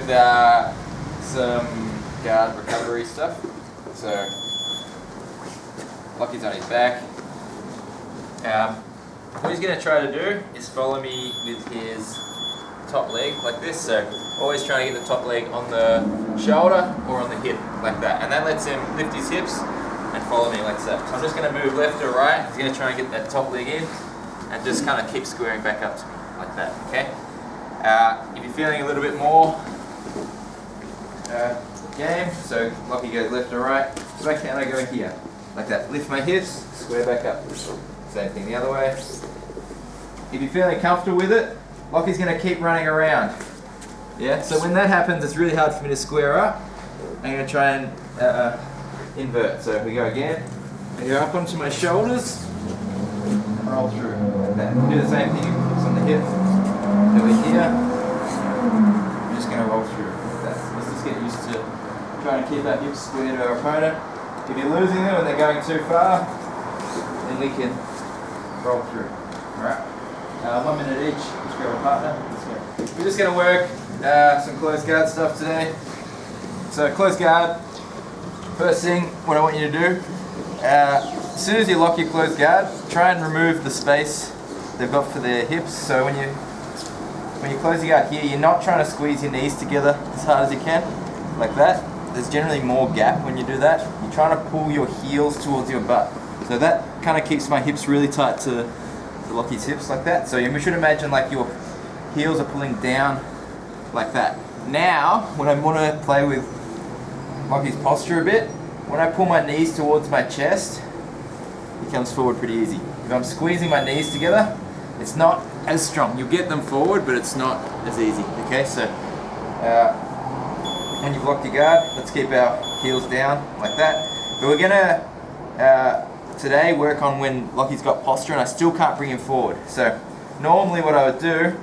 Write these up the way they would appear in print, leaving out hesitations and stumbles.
with some guard recovery stuff. So Lockie's on his back. What he's going to try to do is follow me with his top leg like this. So always trying to get the top leg on the shoulder or on the hip like that. And that lets him lift his hips and follow me like that. So I'm just going to move left or right. He's going to try and get that top leg in and just kind of keep squaring back up to me like that. Okay. If you're feeling a little bit more game, so Lockie goes left or right. So I can, I go here like that. Lift my hips, square back up. Same thing the other way. If you're feeling comfortable with it, Lockie's going to keep running around. Yeah. So when that happens, it's really hard for me to square up. I'm going to try and invert. So we go again. I go up onto my shoulders and roll through like that. Do the same thing. Focus on the hip. Over here. I'm just going to roll through like that. Let's just get used to trying to keep our hips square to our opponent. If you're losing them and they're going too far, then we can roll through. Alright. 1 minute each. Let's grab a partner. Let's go. We're just going to work some close guard stuff today. So close guard. First thing, what I want you to do, as soon as you lock your close guard, try and remove the space they've got for their hips. So when you close your guard here, you're not trying to squeeze your knees together as hard as you can, like that. There's generally more gap when you do that. You're trying to pull your heels towards your butt. So that kind of keeps my hips really tight to Lockie's hips like that. So you should imagine like your heels are pulling down like that. Now, when I want to play with Lockie's posture a bit, when I pull my knees towards my chest, he comes forward pretty easy. If I'm squeezing my knees together, it's not as strong. You'll get them forward, but it's not as easy. Okay, so and you've locked your guard. Let's keep our heels down like that. But we're gonna today work on when Lockie's got posture and I still can't bring him forward. So normally what I would do,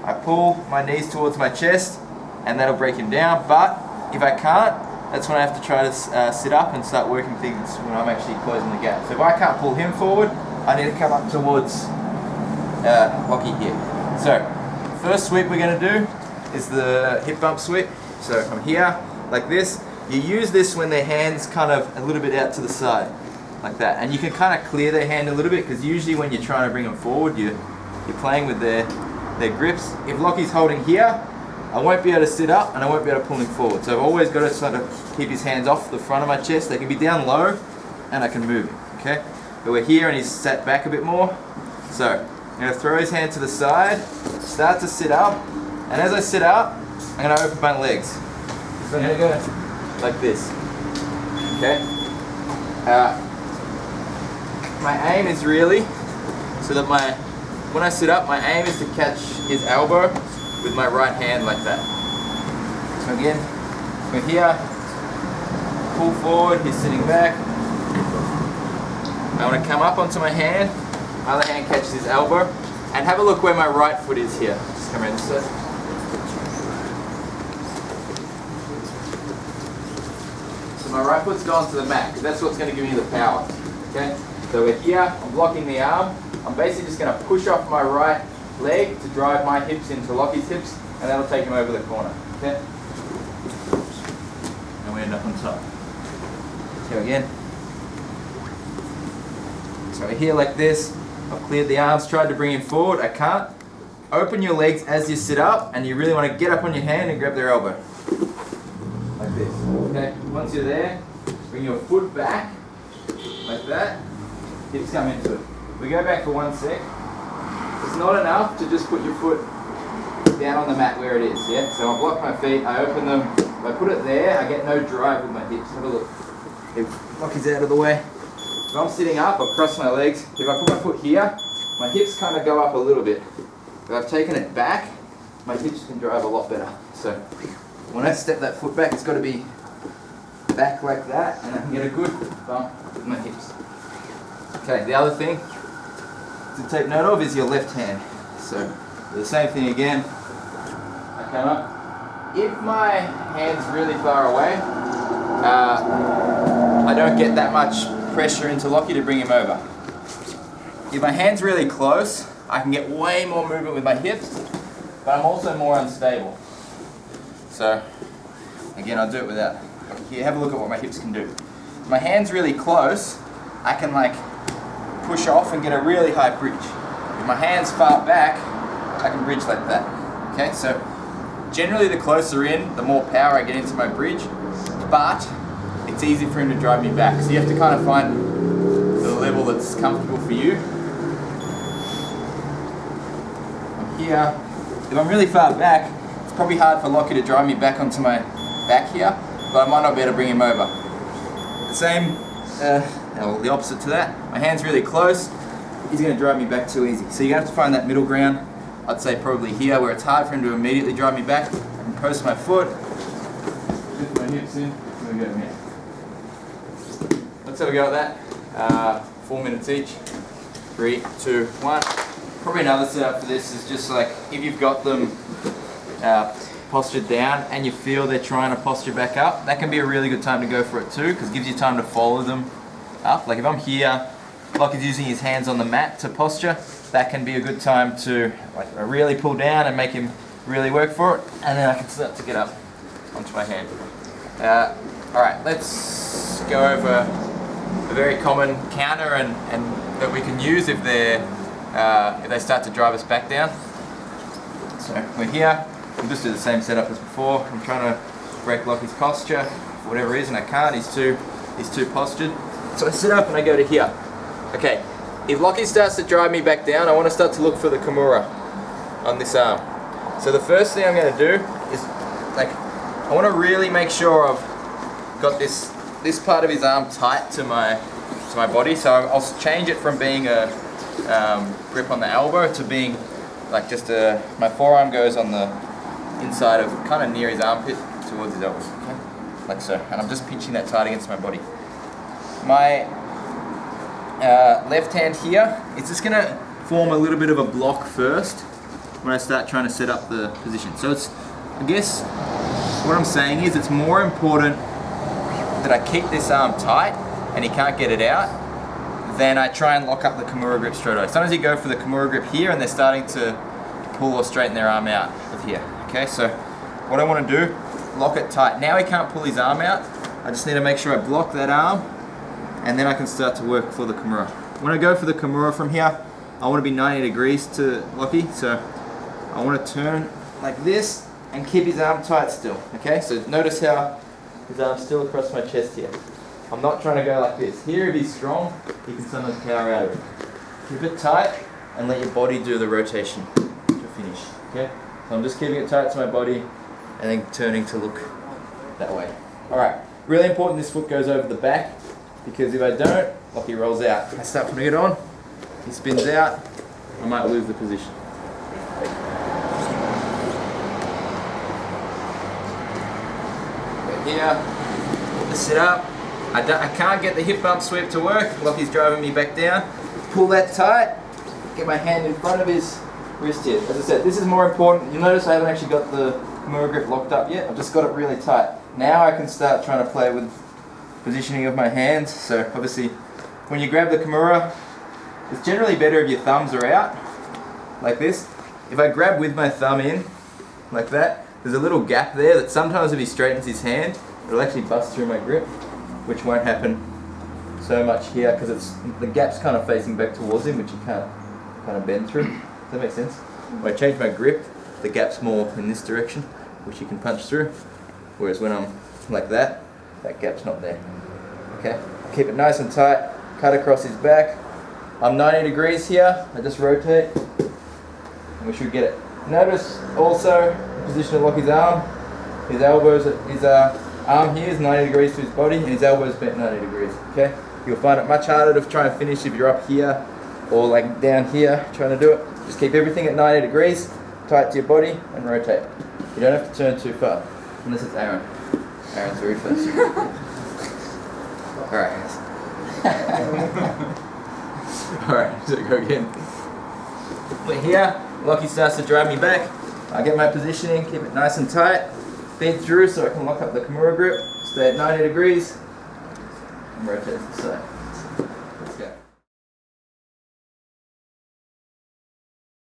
I pull my knees towards my chest and that'll break him down. But if I can't, that's when I have to try to sit up and start working things when I'm actually closing the gap. So if I can't pull him forward, I need to come up towards Lockie here. So first sweep we're going to do is the hip bump sweep. So I'm here like this. You use this when their hand's kind of a little bit out to the side like that. And you can kind of clear their hand a little bit because usually when you're trying to bring them forward, you're playing with their grips. If Lockie's holding here, I won't be able to sit up and I won't be able to pull him forward. So I've always got to sort of keep his hands off the front of my chest. They can be down low and I can move him, okay? But we're here and he's sat back a bit more. So I'm going to throw his hand to the side, start to sit up, and as I sit up, I'm going to open my legs. So I'm going to go like this, okay? My aim is really so that when I sit up, my aim is to catch his elbow with my right hand like that. So again, we're here, pull forward, he's sitting back. I want to come up onto my hand, my other hand catches his elbow, and have a look where my right foot is here. Just come around this side. So my right foot's gone to the mat, because that's what's going to give me the power. Okay? So we're here, I'm blocking the arm. I'm basically just going to push off my right leg to drive my hips into Lockie's hips, and that'll take him over the corner. Okay? And we end up on top. Let's go again. So we're here like this. I've cleared the arms, tried to bring him forward. I can't. Open your legs as you sit up, and you really want to get up on your hand and grab their elbow. Like this. Okay? Once you're there, bring your foot back, like that. Hips come into it. We go back for 1 sec. It's not enough to just put your foot down on the mat where it is, yeah? So I block my feet, I open them. If I put it there, I get no drive with my hips. Have a look. If Lockie's out of the way. If I'm sitting up, I'll cross my legs. If I put my foot here, my hips kind of go up a little bit. If I've taken it back, my hips can drive a lot better. So when I step that foot back, it's got to be back like that, and I can get a good bump with my hips. Okay, the other thing to take note of is your left hand. So the same thing again. I come up. If my hand's really far away, I don't get that much pressure into Lockie to bring him over. If my hand's really close, I can get way more movement with my hips, but I'm also more unstable. So again, I'll do it without. Here, have a look at what my hips can do. My hand's really close, I can like push off and get a really high bridge. If my hand's far back, I can bridge like that. Okay, so generally the closer in, the more power I get into my bridge, but it's easy for him to drive me back. So you have to kind of find the level that's comfortable for you. I'm here. If I'm really far back, it's probably hard for Lockie to drive me back onto my back here, but I might not be able to bring him over. The same, well, the opposite to that. My hand's really close, he's going to drive me back too easy. So you're going to have to find that middle ground. I'd say probably here, where it's hard for him to immediately drive me back. I can post my foot, lift my hips in, and we go here. Let's have a go at that. 4 minutes each. 3, 2, 1. Probably another setup for this is just like, if you've got them postured down and you feel they're trying to posture back up, that can be a really good time to go for it too, because it gives you time to follow them up. Like if I'm here, Lockie's using his hands on the mat to posture, that can be a good time to like really pull down and make him really work for it, and then I can start to get up onto my hand. Alright, let's go over a very common counter and that we can use if they start to drive us back down. So we're here, we'll just do the same setup as before. I'm trying to break Lockie's posture for whatever reason. I can't, he's too postured. So I sit up and I go to here. Okay, if Lockie starts to drive me back down, I want to start to look for the Kimura on this arm. So the first thing I'm going to do is, like, I want to really make sure I've got this part of his arm tight to my body. So I'll change it from being a grip on the elbow to being like just my forearm goes on the inside of, kind of near his armpit towards his elbow. Okay, like so, and I'm just pinching that tight against my body. My left hand here, it's just going to form a little bit of a block first when I start trying to set up the position. So it's, I guess what I'm saying is it's more important that I keep this arm tight and he can't get it out than I try and lock up the Kimura grip straight away. Sometimes you go for the Kimura grip here and they're starting to pull or straighten their arm out of here. Okay, so what I want to do, lock it tight. Now he can't pull his arm out, I just need to make sure I block that arm, and then I can start to work for the Kimura. When I go for the Kimura from here, I want to be 90 degrees to Lockie, so I want to turn like this and keep his arm tight still. Okay, so notice how his arm's still across my chest here. I'm not trying to go like this. Here, if he's strong, he can sometimes power out of it. Keep it tight and let your body do the rotation to finish. Okay, so I'm just keeping it tight to my body and then turning to look that way. Alright, really important this foot goes over the back, because if I don't, Lockie rolls out. I start putting it on, he spins out, I might lose the position. Go here, put the sit up. I can't get the hip bump sweep to work. Lockie's driving me back down. Pull that tight, get my hand in front of his wrist here. As I said, this is more important. You'll notice I haven't actually got the Kimura grip locked up yet. I've just got it really tight. Now I can start trying to play with positioning of my hands. So obviously when you grab the Kimura, it's generally better if your thumbs are out like this. If I grab with my thumb in like that, there's a little gap there that sometimes if he straightens his hand, it'll actually bust through my grip, which won't happen so much here because the gap's kind of facing back towards him, which you can't kind of bend through. Does that make sense? When I change my grip, the gap's more in this direction, which you can punch through, whereas when I'm like that, that gap's not there. Okay, keep it nice and tight, cut across his back. I'm 90 degrees here, I just rotate, and we should get it. Notice also the position of Lockie's arm. His elbows, his arm here is 90 degrees to his body, and his elbows bent 90 degrees. Okay, you'll find it much harder to try and finish if you're up here or like down here trying to do it. Just keep everything at 90 degrees, tight to your body, and rotate. You don't have to turn too far, unless it's Aaron. Aaron's very first. Alright. Alright, so go again. We're here, Lockie starts to drive me back. I get my positioning, keep it nice and tight. Bend through so I can lock up the Kimura grip. Stay at 90 degrees. And rotate to the side.